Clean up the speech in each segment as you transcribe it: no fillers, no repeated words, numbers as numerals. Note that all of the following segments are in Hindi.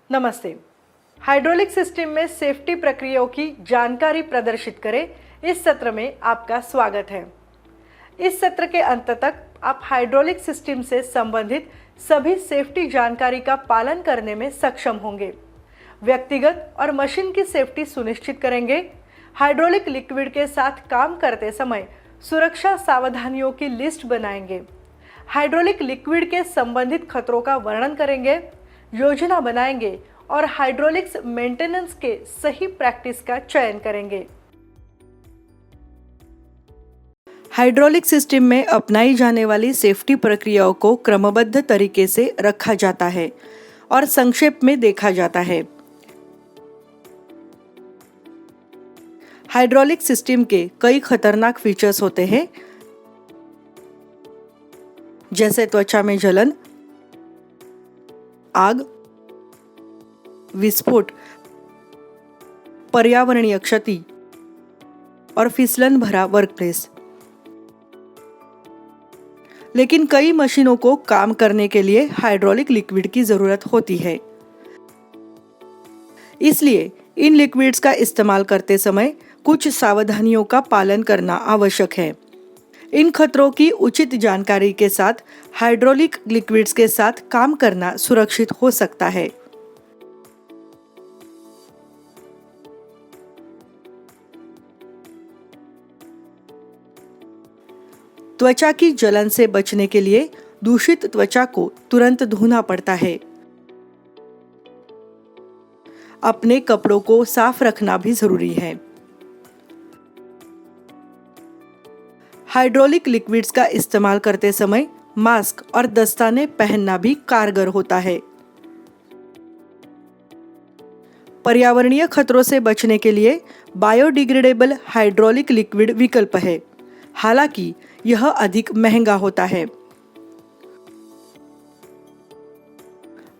नमस्ते। हाइड्रोलिक सिस्टम में सेफ्टी प्रक्रियाओं की जानकारी प्रदर्शित करें, इस सत्र में आपका स्वागत है। इस सत्र के अंत तक आप हाइड्रोलिक सिस्टम से संबंधित सभी सेफ्टी जानकारी का पालन करने में सक्षम होंगे। व्यक्तिगत और मशीन की सेफ्टी सुनिश्चित करेंगे। हाइड्रोलिक लिक्विड के साथ काम करते समय सुरक्षा सावधानियों की लिस्ट बनाएंगे। हाइड्रोलिक लिक्विड के संबंधित खतरों का वर्णन करेंगे, योजना बनाएंगे और हाइड्रोलिक्स मेंटेनेंस के सही प्रैक्टिस का चयन करेंगे। हाइड्रोलिक सिस्टम में अपनाई जाने वाली सेफ्टी प्रक्रियाओं को क्रमबद्ध तरीके से रखा जाता है और संक्षेप में देखा जाता है। हाइड्रोलिक सिस्टम के कई खतरनाक फीचर्स होते हैं, जैसे त्वचा में जलन, आग, विस्फोट, पर्यावरणीय क्षति और फिसलन भरा वर्कप्लेस। लेकिन कई मशीनों को काम करने के लिए हाइड्रोलिक लिक्विड की जरूरत होती है। इसलिए इन लिक्विड्स का इस्तेमाल करते समय कुछ सावधानियों का पालन करना आवश्यक है। इन खतरों की उचित जानकारी के साथ हाइड्रोलिक लिक्विड्स के साथ काम करना सुरक्षित हो सकता है। त्वचा की जलन से बचने के लिए दूषित त्वचा को तुरंत धोना पड़ता है। अपने कपड़ों को साफ रखना भी जरूरी है। हाइड्रोलिक लिक्विड्स का इस्तेमाल करते समय मास्क और दस्ताने पहनना भी कारगर होता है। पर्यावरणीय खतरों से बचने के लिए बायोडिग्रेडेबल हाइड्रोलिक लिक्विड विकल्प है, हालांकि यह अधिक महंगा होता है।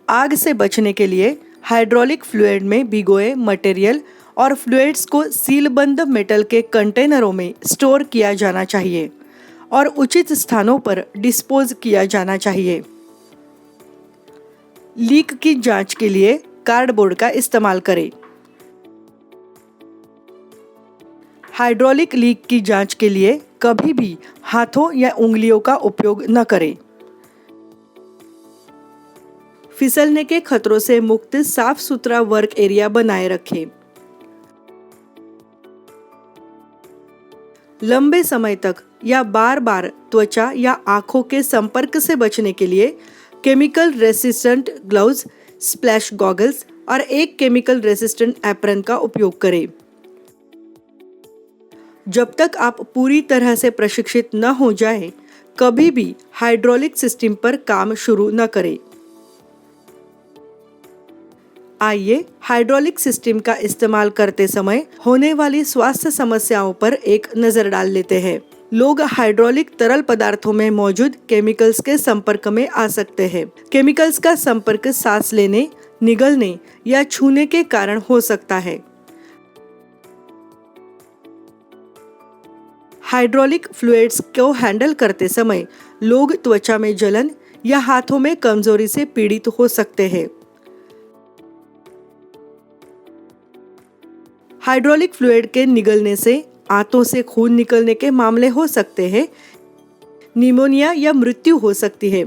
आग से बचने के लिए हाइड्रोलिक फ्लूइड में भिगोए मटेरियल और फ्लूइड्स को सीलबंद मेटल के कंटेनरों में स्टोर किया जाना चाहिए और उचित स्थानों पर डिस्पोज किया जाना चाहिए। लीक की जांच के लिए कार्डबोर्ड का इस्तेमाल करें। हाइड्रोलिक लीक की जांच के लिए कभी भी हाथों या उंगलियों का उपयोग न करें। फिसलने के खतरों से मुक्त साफ सुथरा वर्क एरिया बनाए रखें। लंबे समय तक या बार बार त्वचा या आंखों के संपर्क से बचने के लिए chemical resistant gloves, splash goggles और एक केमिकल रेसिस्टेंट एप्रन का उपयोग करें। जब तक आप पूरी तरह से प्रशिक्षित न हो जाए, कभी भी हाइड्रोलिक सिस्टम पर काम शुरू न करें। आइए हाइड्रोलिक सिस्टम का इस्तेमाल करते समय होने वाली स्वास्थ्य समस्याओं पर एक नजर डाल लेते हैं। लोग हाइड्रोलिक तरल पदार्थों में मौजूद केमिकल्स के संपर्क में आ सकते हैं। केमिकल्स का संपर्क सांस लेने, निगलने या छूने के कारण हो सकता है। हाइड्रोलिक फ्लूइड्स को हैंडल करते समय लोग त्वचा में जलन या हाथों में कमजोरी से पीड़ित हो सकते हैं। हाइड्रोलिक फ्लूइड के निगलने से आंतों से खून निकलने के मामले हो सकते हैं। निमोनिया या मृत्यु हो सकती है।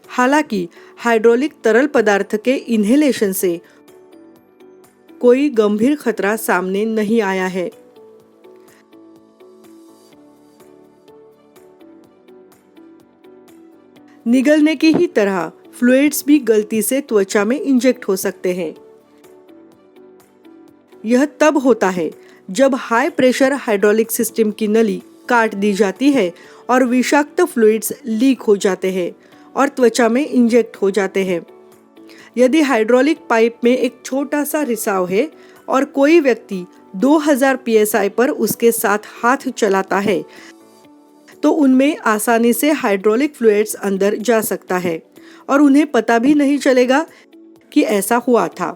हालांकि हाइड्रोलिक तरल पदार्थ के इन्हेलेशन से कोई गंभीर खतरा सामने नहीं आया है। निगलने की ही तरह फ्लूइड्स भी गलती से त्वचा में इंजेक्ट हो सकते हैं। यह तब होता है जब हाई प्रेशर हाइड्रोलिक सिस्टम की नली काट दी जाती है और विषाक्त फ्लूइड्स लीक हो जाते हैं और त्वचा में इंजेक्ट हो जाते हैं। यदि हाइड्रोलिक पाइप में एक छोटा सा रिसाव है और कोई व्यक्ति 2000 psi पर उसके साथ हाथ चलाता है, तो उनमें आसानी से हाइड्रोलिक फ्लूइड्स अंदर जा सकता है और उन्हें पता भी नहीं चलेगा कि ऐसा हुआ था।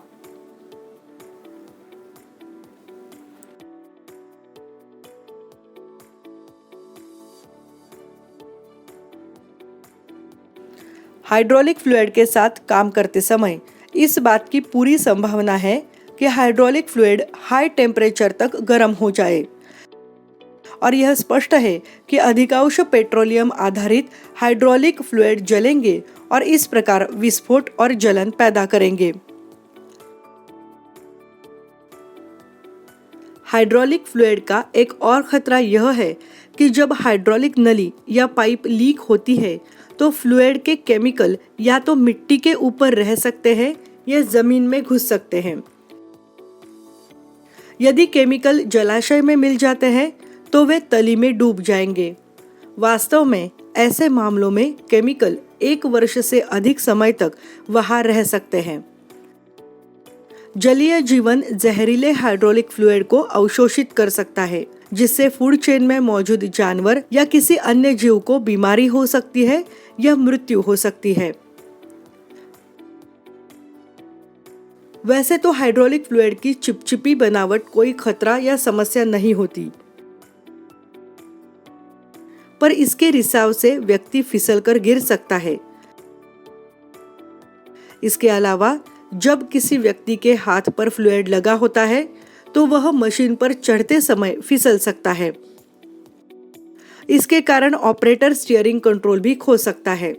हाइड्रोलिक फ्लूइड के साथ काम करते समय इस बात की पूरी संभावना है कि हाइड्रोलिक फ्लूइड हाई टेम्परेचर तक गर्म हो जाए और यह स्पष्ट है कि अधिकांश पेट्रोलियम आधारित हाइड्रोलिक फ्लूइड जलेंगे और इस प्रकार विस्फोट और जलन पैदा करेंगे। हाइड्रोलिक फ्लूइड का एक और खतरा यह है कि जब हाइड्रोलिक नली या पाइप लीक होती है तो फ्लूइड के केमिकल या तो मिट्टी के ऊपर रह सकते हैं या जमीन में घुस सकते हैं। यदि केमिकल जलाशय में मिल जाते हैं तो वे तली में डूब जाएंगे। वास्तव में ऐसे मामलों में केमिकल 1 वर्ष से अधिक समय तक वहां रह सकते हैं। जलीय जीवन जहरीले हाइड्रोलिक फ्लूइड को अवशोषित कर सकता है, जिससे फूड चेन में मौजूद जानवर या किसी अन्य जीव को बीमारी हो सकती है या मृत्यु हो सकती है। वैसे तो हाइड्रोलिक फ्लूइड की चिपचिपी बनावट कोई खतरा या समस्या नहीं होती, पर इसके रिसाव से व्यक्ति फिसलकर गिर सकता है। इसके अलावा जब किसी व्यक्ति के हाथ पर फ्लूइड लगा होता है तो वह मशीन पर चढ़ते समय फिसल सकता है। इसके कारण ऑपरेटर स्टीयरिंग कंट्रोल भी खो सकता है।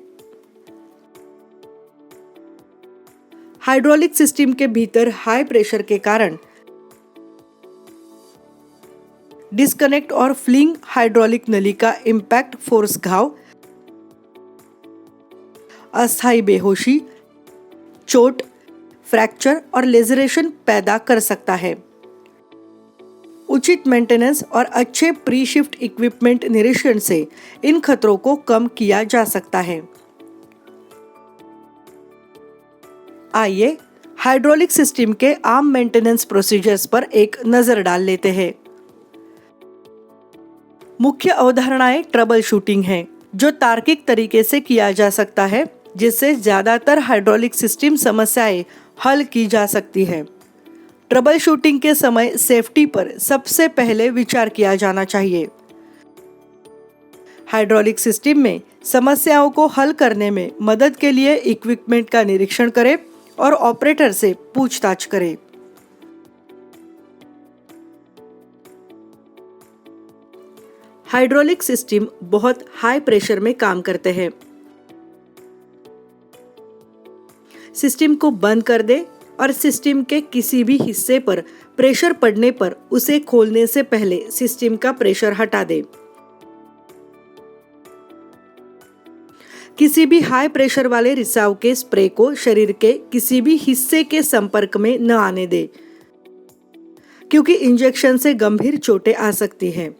हाइड्रोलिक सिस्टम के भीतर हाई प्रेशर के कारण डिस्कनेक्ट और फ्लिंग हाइड्रोलिक नली का इंपैक्ट फोर्स घाव, अस्थायी बेहोशी, चोट, फ्रैक्चर और लेजरेशन पैदा कर सकता है। उचित मेंटेनेंस और अच्छे प्री शिफ्ट इक्विपमेंट निरीक्षण से इन खतरों को कम किया जा सकता है। आइए हाइड्रोलिक सिस्टम के आम मेंटेनेंस प्रोसीजर्स पर एक नजर डाल लेते हैं। मुख्य अवधारणाएं ट्रबल शूटिंग है, जो तार्किक तरीके से किया जा सकता है, जिससे ज्यादातर हाइड्रोलिक सिस्टम समस्याएं हल की जा सकती है। ट्रबल शूटिंग के समय सेफ्टी पर सबसे पहले विचार किया जाना चाहिए। हाइड्रोलिक सिस्टम में समस्याओं को हल करने में मदद के लिए इक्विपमेंट का निरीक्षण करें और ऑपरेटर से पूछताछ करें। हाइड्रोलिक सिस्टम बहुत हाई प्रेशर में काम करते हैं। सिस्टम को बंद कर दे और सिस्टम के किसी भी हिस्से पर प्रेशर पड़ने पर उसे खोलने से पहले सिस्टम का प्रेशर हटा दे। किसी भी हाई प्रेशर वाले रिसाव के स्प्रे को शरीर के किसी भी हिस्से के संपर्क में न आने दे, क्योंकि इंजेक्शन से गंभीर चोटें आ सकती हैं।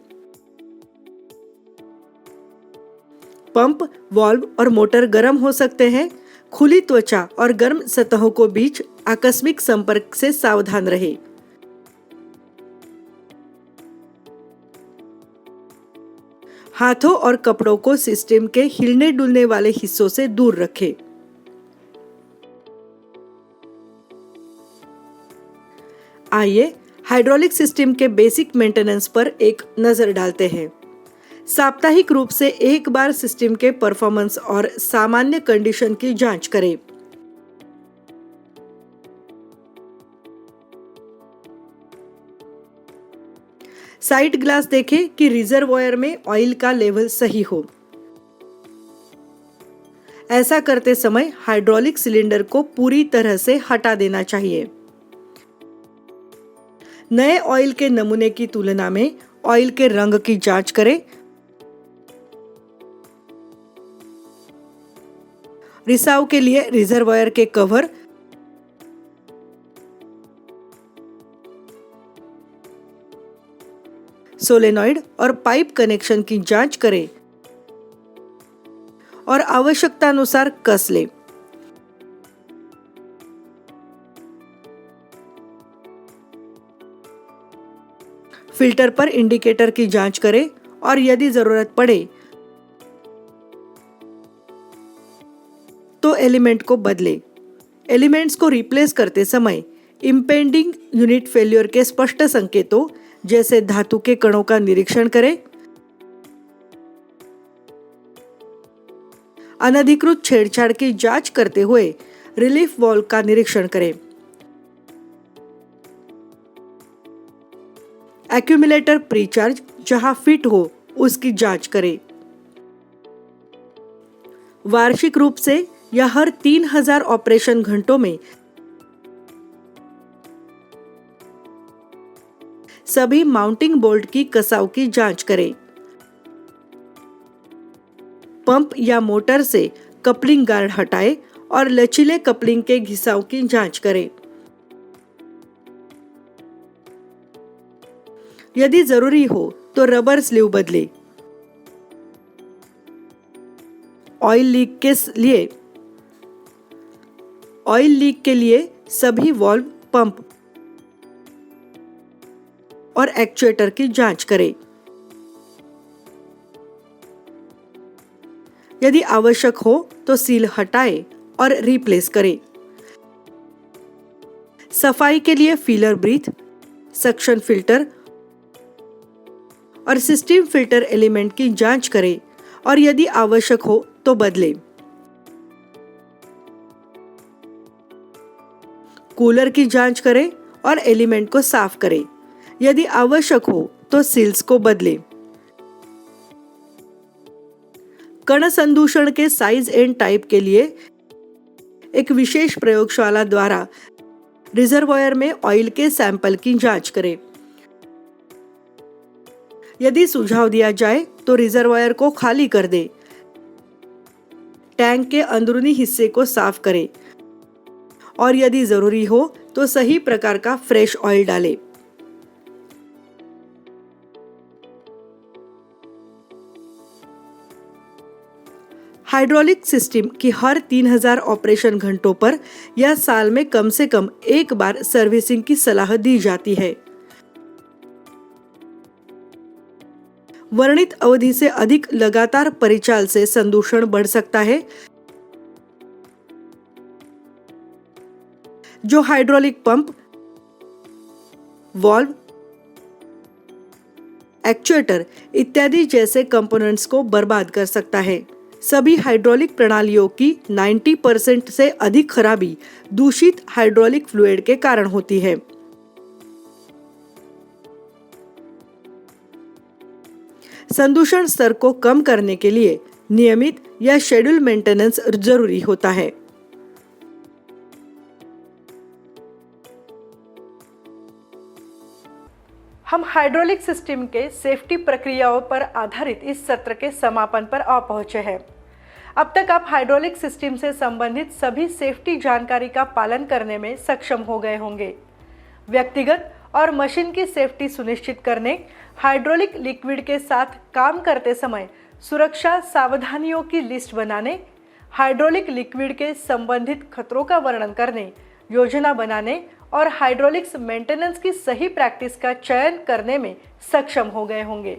पंप, वाल्व और मोटर गर्म हो सकते हैं। खुली त्वचा और गर्म सतहों को बीच आकस्मिक संपर्क से सावधान रहे। हाथों और कपड़ों को सिस्टम के हिलने डुलने वाले हिस्सों से दूर रखें। आइए हाइड्रोलिक सिस्टम के बेसिक मेंटेनेंस पर एक नजर डालते हैं। साप्ताहिक रूप से एक बार सिस्टम के परफॉर्मेंस और सामान्य कंडीशन की जांच करें। साइड ग्लास देखें कि रिजर्वॉयर में ऑयल का लेवल सही हो। ऐसा करते समय हाइड्रोलिक सिलेंडर को पूरी तरह से हटा देना चाहिए। नए ऑयल के नमूने की तुलना में ऑयल के रंग की जांच करें। रिसाव के लिए रिजर्वॉयर के कवर, सोलेनॉइड और पाइप कनेक्शन की जांच करें और आवश्यकतानुसार कस लें। फिल्टर पर इंडिकेटर की जांच करें और यदि जरूरत पड़े तो एलिमेंट को बदलें। एलिमेंट्स को रिप्लेस करते समय इंपेंडिंग यूनिट फेल्योर के स्पष्ट संकेतों जैसे धातु के कणों का निरीक्षण करें। अनधिकृत छेड़छाड़ की जांच करते हुए रिलीफ वाल्व का निरीक्षण करें। एक्यूमुलेटर प्रीचार्ज जहां फिट हो उसकी जांच करें। वार्षिक रूप से या हर 3000 ऑपरेशन घंटों में सभी माउंटिंग बोल्ट की कसाव की जांच करें। पंप या मोटर से कपलिंग गार्ड हटाएं और लचीले कपलिंग के घिसाव की जांच करें। यदि जरूरी हो तो रबर स्लीव बदलें। ऑयल लीक के लिए सभी वाल्व, पंप और एक्चुएटर की जांच करें। यदि आवश्यक हो तो सील हटाएं और रिप्लेस करें। सफाई के लिए फीलर ब्रीथ, सक्शन फिल्टर और सिस्टम फिल्टर एलिमेंट की जांच करें और यदि आवश्यक हो तो बदलें। कूलर की जांच करें और एलिमेंट को साफ करें। यदि आवश्यक हो तो सील्स को बदलें। कण संदूषण के साइज एंड टाइप के लिए एक विशेष प्रयोगशाला द्वारा रिजर्वायर में ऑयल के सैंपल की जांच करें। यदि सुझाव दिया जाए तो रिजर्वायर को खाली कर दें। टैंक के अंदरूनी हिस्से को साफ करें और यदि जरूरी हो तो सही प्रकार का फ्रेश ऑयल डालें। हाइड्रोलिक सिस्टम की हर 3000 ऑपरेशन घंटों पर या साल में कम से कम एक बार सर्विसिंग की सलाह दी जाती है। वर्णित अवधि से अधिक लगातार परिचाल से संदूषण बढ़ सकता है। जो हाइड्रोलिक पंप, वाल्व, एक्चुएटर इत्यादि जैसे कंपोनेंट्स को बर्बाद कर सकता है। सभी हाइड्रोलिक प्रणालियों की 90% से अधिक खराबी दूषित हाइड्रोलिक फ्लूइड के कारण होती है। संदूषण स्तर को कम करने के लिए नियमित या शेड्यूल मेंटेनेंस जरूरी होता है। हम हाइड्रोलिक सिस्टम के सेफ्टी प्रक्रियाओं पर आधारित इस सत्र के समापन पर आ पहुंचे हैं। अब तक आप हाइड्रोलिक सिस्टम से संबंधित सभी सेफ्टी जानकारी का पालन करने में सक्षम हो गए होंगे। व्यक्तिगत और मशीन की सेफ्टी सुनिश्चित करने, हाइड्रोलिक लिक्विड के साथ काम करते समय सुरक्षा सावधानियों की लिस्ट बनाने, हाइड्रोलिक लिक्विड के संबंधित खतरों का वर्णन करने, योजना बनाने और हाइड्रोलिक्स मेंटेनेंस की सही प्रैक्टिस का चयन करने में सक्षम हो गए होंगे।